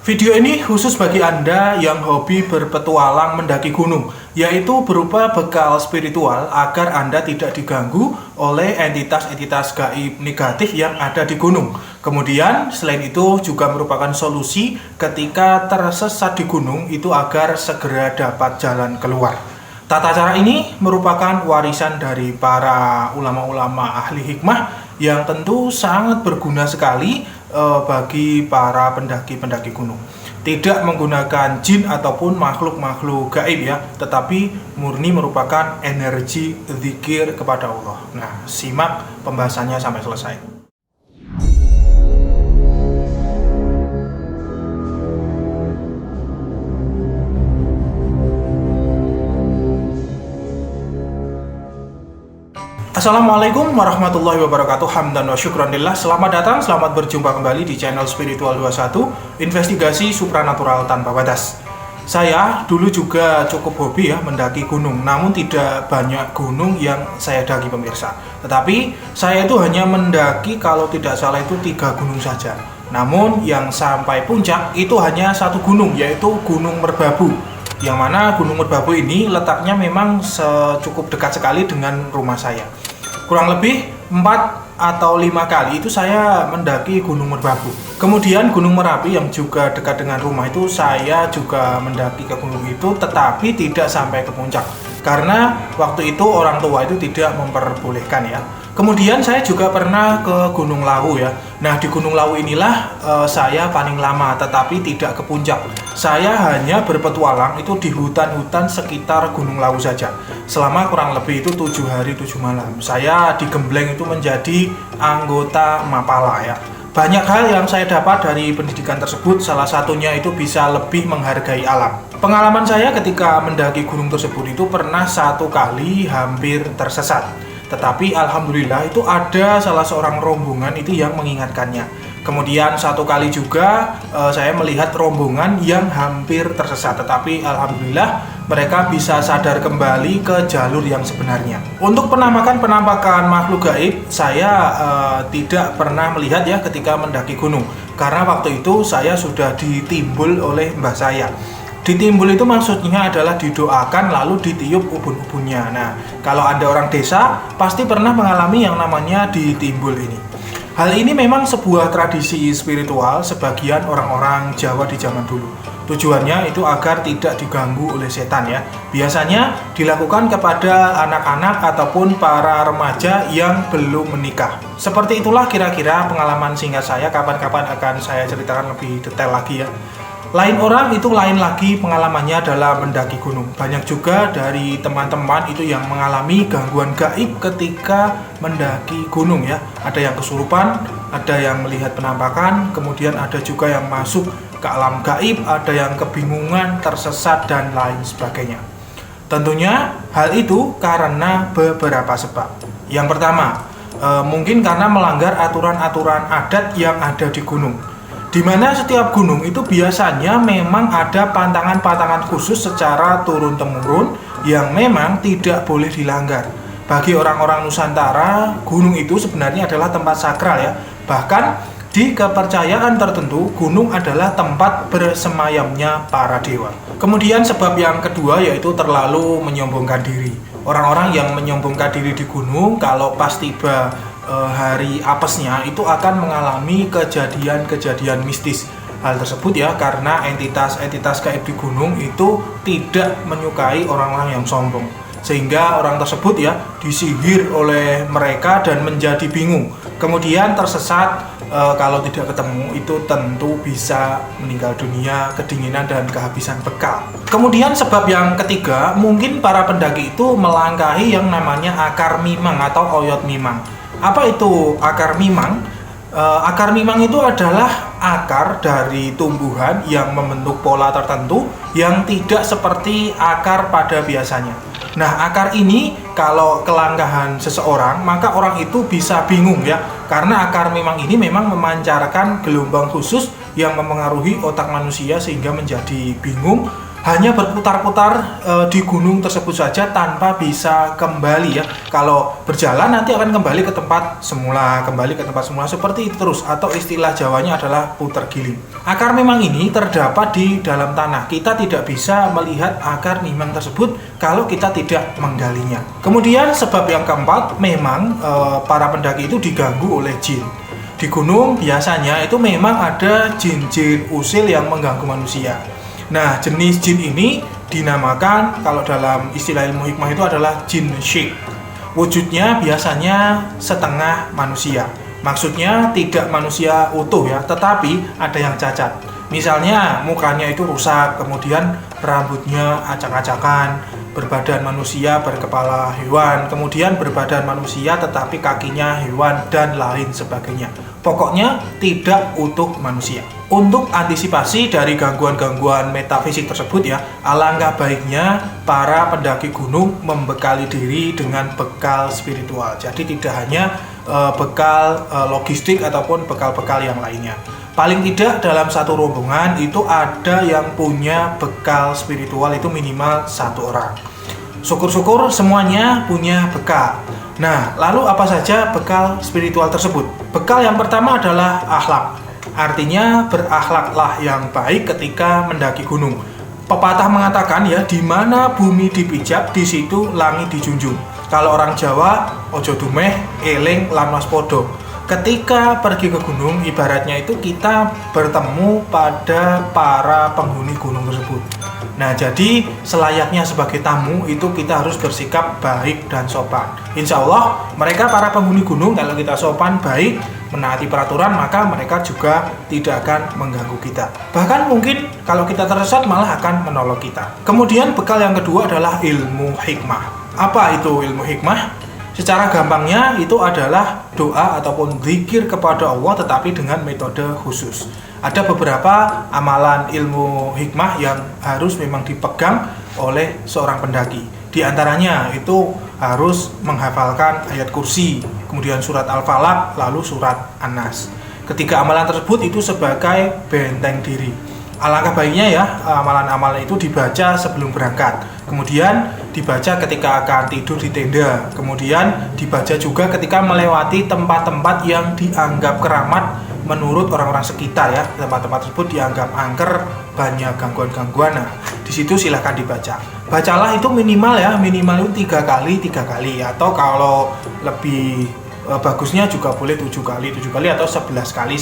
Video ini khusus bagi Anda yang hobi berpetualang mendaki gunung, yaitu berupa bekal spiritual agar Anda tidak diganggu oleh entitas-entitas gaib negatif yang ada di gunung. Kemudian, selain itu juga merupakan solusi ketika tersesat di gunung itu agar segera dapat jalan keluar. Tata cara ini merupakan warisan dari para ulama-ulama ahli hikmah yang tentu sangat berguna sekali bagi para pendaki-pendaki gunung. Tidak menggunakan jin ataupun makhluk-makhluk gaib ya, tetapi murni merupakan energi zikir kepada Allah. Nah, simak pembahasannya sampai selesai. Assalamualaikum warahmatullahi wabarakatuh. Hamdan wa syukranillah. Selamat datang, selamat berjumpa kembali di channel Spiritual 21, investigasi supranatural tanpa batas. Saya dulu juga cukup hobi ya mendaki gunung, namun tidak banyak gunung yang saya daki pemirsa. Tetapi saya itu hanya mendaki kalau tidak salah itu 3 gunung saja. Namun yang sampai puncak itu hanya 1 gunung, yaitu Gunung Merbabu. Yang mana Gunung Merbabu ini letaknya memang cukup dekat sekali dengan rumah saya. Kurang lebih 4 atau 5 kali itu saya mendaki Gunung Merbabu. Kemudian Gunung Merapi yang juga dekat dengan rumah itu saya juga mendaki ke gunung itu, tetapi tidak sampai ke puncak karena waktu itu orang tua itu tidak memperbolehkan ya. Kemudian saya juga pernah ke Gunung Lawu ya. Nah, di Gunung Lawu inilah saya paling lama, tetapi tidak ke puncak. Saya hanya berpetualang itu di hutan-hutan sekitar Gunung Lawu saja. Selama kurang lebih itu 7 hari 7 malam. Saya digembleng itu menjadi anggota Mapala ya. Banyak hal yang saya dapat dari pendidikan tersebut, salah satunya itu bisa lebih menghargai alam. Pengalaman saya ketika mendaki gunung tersebut itu pernah 1 kali hampir tersesat. Tetapi alhamdulillah itu ada salah seorang rombongan itu yang mengingatkannya. Kemudian 1 kali juga saya melihat rombongan yang hampir tersesat, tetapi alhamdulillah mereka bisa sadar kembali ke jalur yang sebenarnya. Untuk penampakan makhluk gaib, saya tidak pernah melihat ya ketika mendaki gunung, karena waktu itu saya sudah ditimbul oleh mbah saya. Ditimbul itu maksudnya adalah didoakan lalu ditiup ubun-ubunnya. Nah, kalau ada orang desa pasti pernah mengalami yang namanya ditimbul ini. Hal ini memang sebuah tradisi spiritual sebagian orang-orang Jawa di zaman dulu. Tujuannya itu agar tidak diganggu oleh setan ya. Biasanya dilakukan kepada anak-anak ataupun para remaja yang belum menikah. Seperti itulah kira-kira pengalaman singkat saya. Kapan-kapan akan saya ceritakan lebih detail lagi ya. Lain orang itu lain lagi pengalamannya dalam mendaki gunung. Banyak juga dari teman-teman itu yang mengalami gangguan gaib ketika mendaki gunung ya. Ada yang kesurupan, ada yang melihat penampakan, kemudian ada juga yang masuk ke alam gaib, ada yang kebingungan, tersesat, dan lain sebagainya. Tentunya hal itu karena beberapa sebab. Yang pertama, mungkin karena melanggar aturan-aturan adat yang ada di gunung. Di mana setiap gunung itu biasanya memang ada pantangan-pantangan khusus secara turun-temurun yang memang tidak boleh dilanggar. Bagi orang-orang Nusantara, gunung itu sebenarnya adalah tempat sakral ya. Bahkan di kepercayaan tertentu, gunung adalah tempat bersemayamnya para dewa. Kemudian sebab yang kedua yaitu terlalu menyombongkan diri. Orang-orang yang menyombongkan diri di gunung kalau pas tiba hari apesnya itu akan mengalami kejadian-kejadian mistis. Hal tersebut ya karena entitas-entitas gaib di gunung itu tidak menyukai orang-orang yang sombong, sehingga orang tersebut ya disihir oleh mereka dan menjadi bingung, kemudian tersesat. Kalau tidak ketemu itu tentu bisa meninggal dunia, kedinginan, dan kehabisan bekal. Kemudian sebab yang ketiga, mungkin para pendaki itu melangkahi yang namanya akar mimang atau oyot mimang. Apa itu akar mimang? Akar mimang itu adalah akar dari tumbuhan yang membentuk pola tertentu yang tidak seperti akar pada biasanya. Nah, akar ini kalau kelangkahan seseorang, maka orang itu bisa bingung ya, karena akar mimang ini memang memancarkan gelombang khusus yang mempengaruhi otak manusia sehingga menjadi bingung, hanya berputar-putar di gunung tersebut saja tanpa bisa kembali ya. Kalau berjalan nanti akan kembali ke tempat semula, seperti itu terus, atau istilah Jawanya adalah putar giling. Akar memang ini terdapat di dalam tanah. Kita tidak bisa melihat akar memang tersebut kalau kita tidak menggalinya. Kemudian sebab yang keempat, memang para pendaki itu diganggu oleh jin. Di gunung biasanya itu memang ada jin-jin usil yang mengganggu manusia. Nah, jenis jin ini dinamakan, kalau dalam istilah ilmu hikmah itu adalah jin syik. Wujudnya biasanya setengah manusia. Maksudnya tidak manusia utuh ya, tetapi ada yang cacat. Misalnya mukanya itu rusak, kemudian rambutnya acak-acakan, berbadan manusia berkepala hewan, kemudian berbadan manusia tetapi kakinya hewan, dan lain sebagainya. Pokoknya tidak utuh manusia. Untuk antisipasi dari gangguan-gangguan metafisik tersebut ya, alangkah baiknya para pendaki gunung membekali diri dengan bekal spiritual. Jadi tidak hanya bekal logistik ataupun bekal-bekal yang lainnya. Paling tidak dalam satu rombongan itu ada yang punya bekal spiritual itu minimal 1 orang. Syukur-syukur semuanya punya bekal. Nah, lalu apa saja bekal spiritual tersebut? Bekal yang pertama adalah akhlak. Artinya berakhlaklah yang baik ketika mendaki gunung. Pepatah mengatakan ya, di mana bumi dipijak, di situ langit dijunjung. Kalau orang Jawa, ojo dumeh, eling lan waspada. Ketika pergi ke gunung, ibaratnya itu kita bertemu pada para penghuni gunung tersebut. Nah, jadi selayaknya sebagai tamu itu kita harus bersikap baik dan sopan. Insya Allah mereka para penghuni gunung, kalau kita sopan, baik, menaati peraturan, maka mereka juga tidak akan mengganggu kita. Bahkan mungkin kalau kita tersesat malah akan menolong kita. Kemudian bekal yang kedua adalah ilmu hikmah. Apa itu ilmu hikmah? Secara gampangnya itu adalah doa ataupun zikir kepada Allah tetapi dengan metode khusus. Ada beberapa amalan ilmu hikmah yang harus memang dipegang oleh seorang pendaki. Di antaranya itu harus menghafalkan ayat kursi, kemudian surat Al-Falaq, lalu surat An-Nas. Ketiga amalan tersebut itu sebagai benteng diri. Alangkah baiknya ya amalan-amalan itu dibaca sebelum berangkat, kemudian dibaca ketika akan tidur di tenda, kemudian dibaca juga ketika melewati tempat-tempat yang dianggap keramat menurut orang-orang sekitar ya. Tempat-tempat tersebut dianggap angker, banyak gangguan-gangguan. Nah, di situ silahkan dibaca. Bacalah itu minimal ya, minimal itu 3 kali, atau kalau lebih bagusnya juga boleh 7 kali atau 11 kali.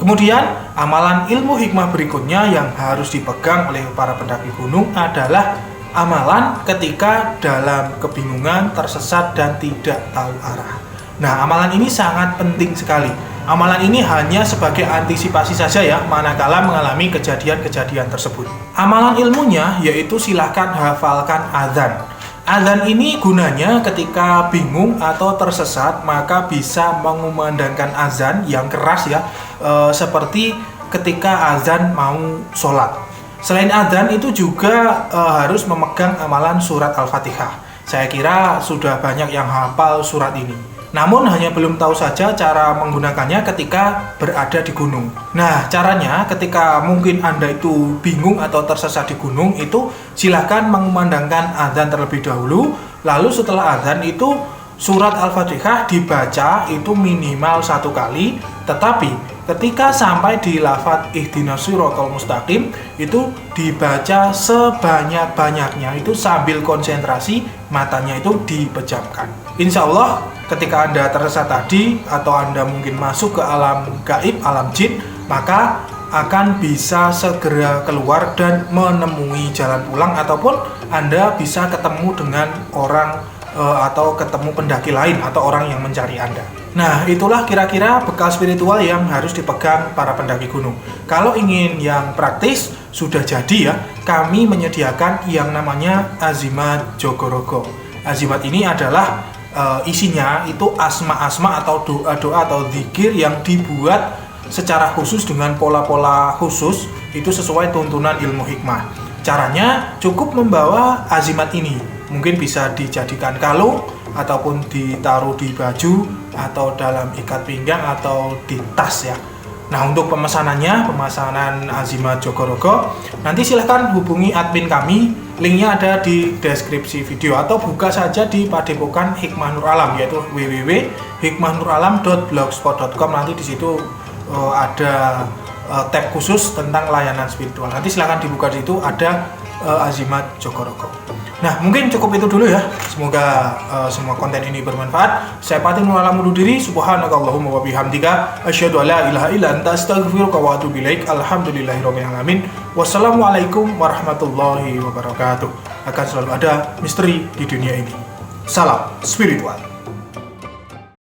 Kemudian amalan ilmu hikmah berikutnya yang harus dipegang oleh para pendaki gunung adalah amalan ketika dalam kebingungan, tersesat, dan tidak tahu arah. Nah, amalan ini sangat penting sekali. Amalan ini hanya sebagai antisipasi saja ya, manakala mengalami kejadian-kejadian tersebut. Amalan ilmunya yaitu silahkan hafalkan azan. Azan ini gunanya ketika bingung atau tersesat, maka bisa mengumandangkan azan yang keras ya, seperti ketika azan mau sholat. Selain azan itu juga harus memegang amalan surat Al-Fatihah. Saya kira sudah banyak yang hafal surat ini. Namun hanya belum tahu saja cara menggunakannya ketika berada di gunung. Nah, caranya ketika mungkin Anda itu bingung atau tersesat di gunung, itu silakan mengumandangkan azan terlebih dahulu. Lalu setelah azan itu surat Al-Fatihah dibaca itu minimal 1 kali. Tetapi ketika sampai di lafadz ihdinas shiratal mustaqim itu dibaca sebanyak-banyaknya, itu sambil konsentrasi, matanya itu dipejamkan. Insya Allah ketika Anda tersesat tadi atau Anda mungkin masuk ke alam gaib, alam jin, maka akan bisa segera keluar dan menemui jalan pulang, ataupun Anda bisa ketemu dengan orang atau ketemu pendaki lain atau orang yang mencari Anda. Nah, itulah kira-kira bekal spiritual yang harus dipegang para pendaki gunung. Kalau ingin yang praktis, sudah jadi ya, kami menyediakan yang namanya Azimat Jogorogo. Azimat ini adalah isinya itu asma-asma atau doa-doa atau zikir yang dibuat secara khusus dengan pola-pola khusus, itu sesuai tuntunan ilmu hikmah. Caranya cukup membawa azimat ini, mungkin bisa dijadikan kalung ataupun ditaruh di baju atau dalam ikat pinggang atau di tas ya. Nah, untuk pemesanan Azimat Jogorogo, nanti silahkan hubungi admin kami, linknya ada di deskripsi video, atau buka saja di Padepokan Hikmah Nur Alam, yaitu www.hikmahnuralam.blogspot.com. Nanti di situ ada tab khusus tentang layanan spiritual. Nanti silahkan dibuka di situ, ada Azimat Jogorogo. Nah, mungkin cukup itu dulu ya. Semoga semua konten ini bermanfaat. Saya Patin Mu'alam undur diri. Subhanakallahumma wa bihamdika asyhadu an la ilaha illa anta astaghfiruka wa atubu ilaik. Alhamdulillahirabbil alamin. Wassalamualaikum warahmatullahi wabarakatuh. Akan selalu ada misteri di dunia ini. Salam spiritual.